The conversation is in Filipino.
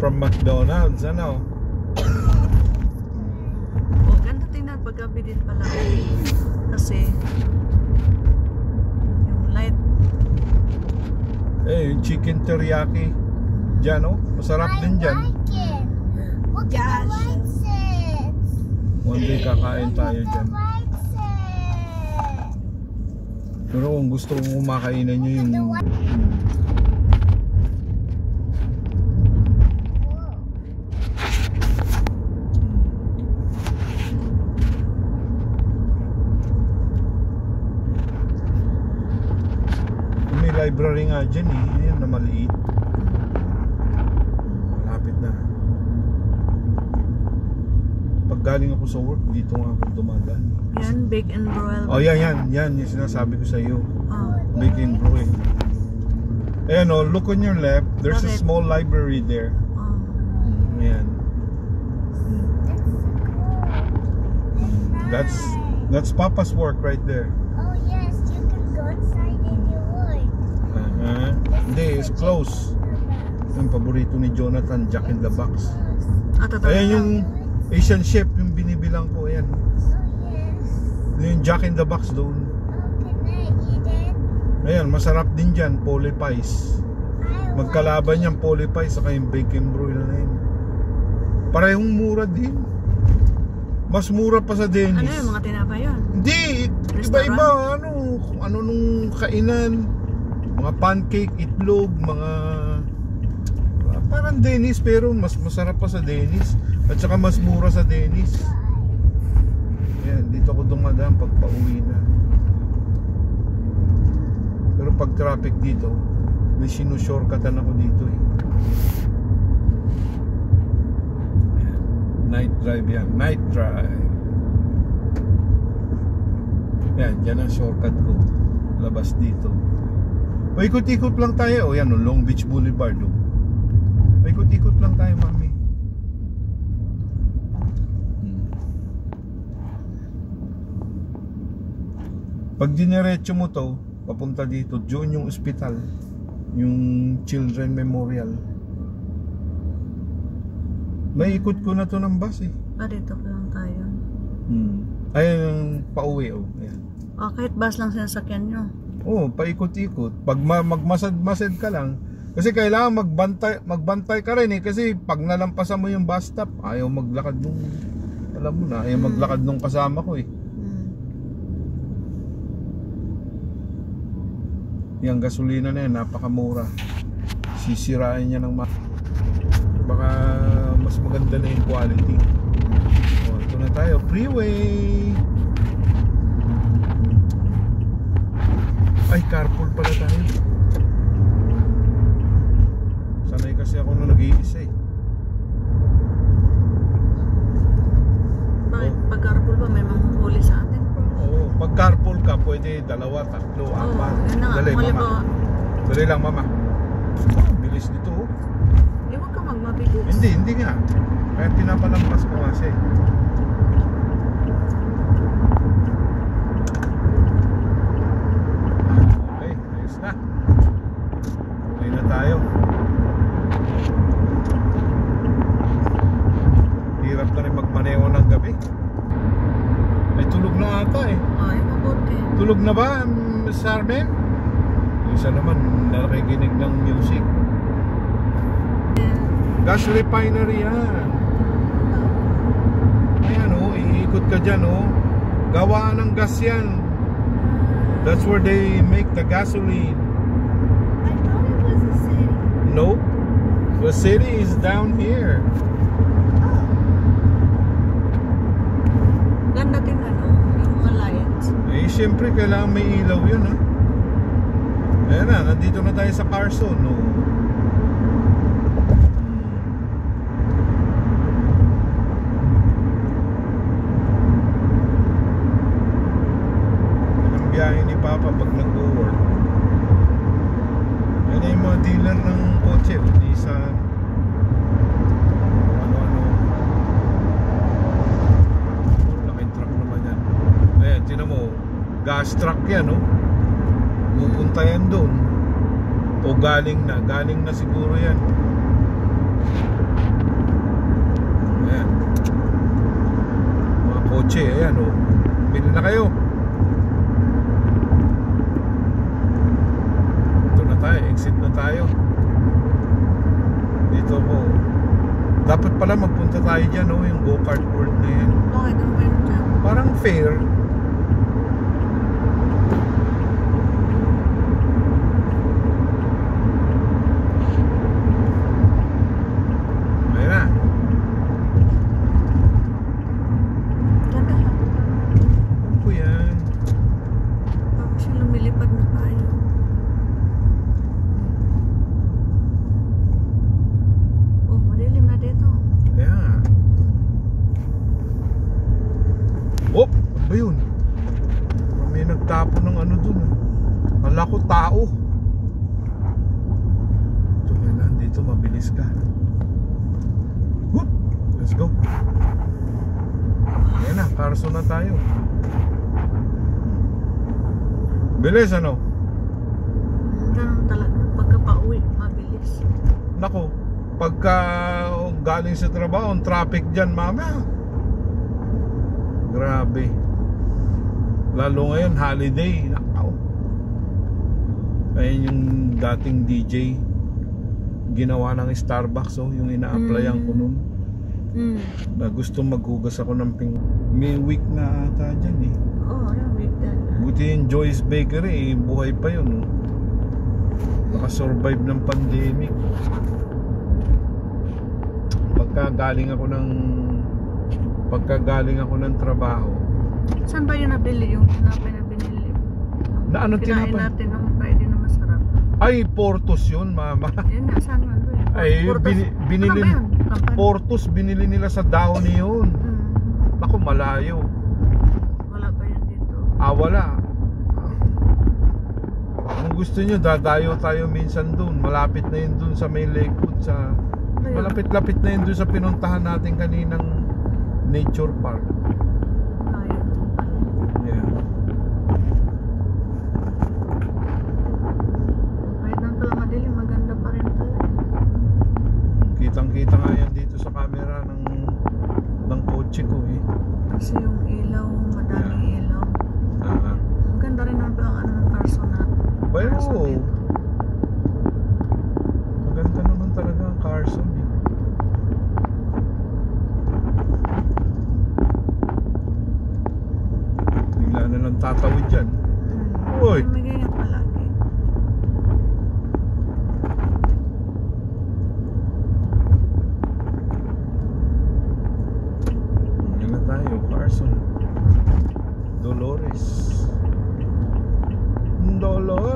From McDonald's, ano? Oh, ganda tingnan paggabi din pala. Kasi yung light. Eh, yung chicken teriyaki. Diyan, oh. Masarap din dyan. One day kakain tayo dyan. Pero kung gusto kong kumakainan nyo yung may library nga dyan eh. Yan na maliit. Malapit na. Pag galing ako sa work, dito nga ako dumadaan. Yan, bake and broil. Oh, yan yung sinasabi ko sa iyo. Oh. Bake and broil. Ayan, oh, look on your left. There's a small library there. Oh. Ayan. That's Papa's work right there. Oh yes, you can go outside and you would. Hindi, it's close. Yung paborito ni Jonathan, Jack in the Box. Tatawag Ayan lang. yung Asian chef, yung binibilang ko. Ayan. Oh yes. Yung Jack in the Box doon. Oh, can I eat it? Ayan, masarap din dyan, Polly Pies. I Magkalaban yung Polly Pies saka yung bake and broil na yun. Parehong mura din. Mas mura pa sa Dennis. Ano yung mga tinapay yun? Hindi, iba-iba. Ano nung kainan. Mga pancake, itlog, mga parang Dennis, pero mas masarap pa sa Dennis. At saka mas mura sa Dennis. Ayan, dito ako dumadaan pag pauwi na. Pero pag traffic dito, may sinushortcutan ako dito eh. Night drive yan, night drive. Yan, dyan ang shortcut ko. Labas dito. Paikot-ikot lang tayo. O yan, Long Beach Boulevard. Paikot-ikot lang tayo, mami. Pag dinerecho mo to, papunta dito, doon yung ospital, yung Children Memorial. Naikot ko na to ng bus eh. Dito pa lang tayo. Ayan yung pauwi oh. Ayan. Kahit bus lang sinasakyan nyo. Oo, paikot-ikot. Pag magmasad-masad ka lang, kasi kailangan magbantay ka rin eh. Kasi pag nalampasan mo yung bus stop, ayaw maglakad nung, alam mo na, ayaw maglakad nung kasama ko eh. Yung gasolina na yan, napakamura. Sisirain niya ng baka mas maganda na yung quality. Ito na tayo, freeway. Ay, carpool pala tayo. Sanay kasi ako nung nag-iisa eh. Bakit? Pag carpool ba may manghuli sa atin? Oo, pag carpool ka, pwede dalawa, tatlo, apat. Dali, mama. Dali lang, mama. Bilis nito oh. Huwag ka magmabilis. Hindi nga. Kaya pinapalampas ko kasi. Okay, ayos na. Okay na tayo. Hirap na rin magmaneho ng gabi. Ay, tulog na ata eh. Ay, mabuti. Tulog na ba, Miss Armen? Isa naman, nakikinig ng music. Gas refinery yan. Ayan oh, iikot ka dyan oh. Gawaan ng gas yan. That's where they make the gasoline. I thought it was a city. Nope. The city is down here. Ganda din ano, yung mga lights. Eh syempre kailangan may ilaw yun ha. Ayan na, nandito na tayo sa Carson no. Biyahe ni Papa pag nag-work. Yan yung mga dealer ng kotse Nissan, ano-ano. Laking truck naman yan. Ayan, tinan mo, gas truck yan no. Pupunta yan doon. O galing na siguro yan. Ayan. Mga kotse, ayan o. Bili na kayo. Ito na tayo, exit na tayo. Dito po. Dapat pala magpunta tayo dyan o, yung go-kart world na yan. Bakit ang meron dyan? Parang fair. Ayan na. Ganda ha. Ano po yan? Tapos yung lumilipad na tayo. Oh, madilim na dito. Ayan. Oh! Ano ba yun? May nagtapo ng ano dun ah. Kala ko tao. Ito kailangan dito mabilis ka. Whoop! Let's go. Ayan na, Carson na tayo. Bilis ano? Ganun talaga. Pagka pauwi, mabilis. Nako, pagka galing sa trabaho, ang traffic dyan mama. Grabe. Lalo ngayon, holiday. Nakaw. Ayun yung dating DJ ginawa ng Starbucks, oh, yung ina-applyan ko nun. Na gusto maghugas ako ng ping. May week na ata dyan eh. Oh, yung weekend. Buti yung Joy's Bakery eh, buhay pa yun, oh. Nakasurvive ng pandemic. Pagka galing ako ng trabaho. Saan ba yung nabili yung tinapay na binili? Na ano Kinain tinapay? natin ng Friday na masarap. Ay, Portos yun, mama. Yun nga, saan man ba yun? Ay, binili ano ba yun? Kampanya? Portos, binili nila sa Downy yun. Ako, malayo. Wala pa yun dito. Wala. Kung gusto nyo, dadayo tayo minsan dun. Malapit na yun dun sa may Lakewood. Malapit-lapit na yun dun sa pinuntahan natin kaninang nature park. Ayun. Yeah. Kahit nang pala madilim, maganda pa rin pala. Kitang-kita nga yan dito sa camera ng kotse ko eh. Kasi yung ilaw, madaming ilaw. Maganda rin naman pala ang ano ng Carson na. Well, Carson dito. maganda naman talaga ang Carson eh. Bigla na lang tatawid dyan. Uy! May ganyan palagi. Yan na tayo, Carson. Dolores. Dolores.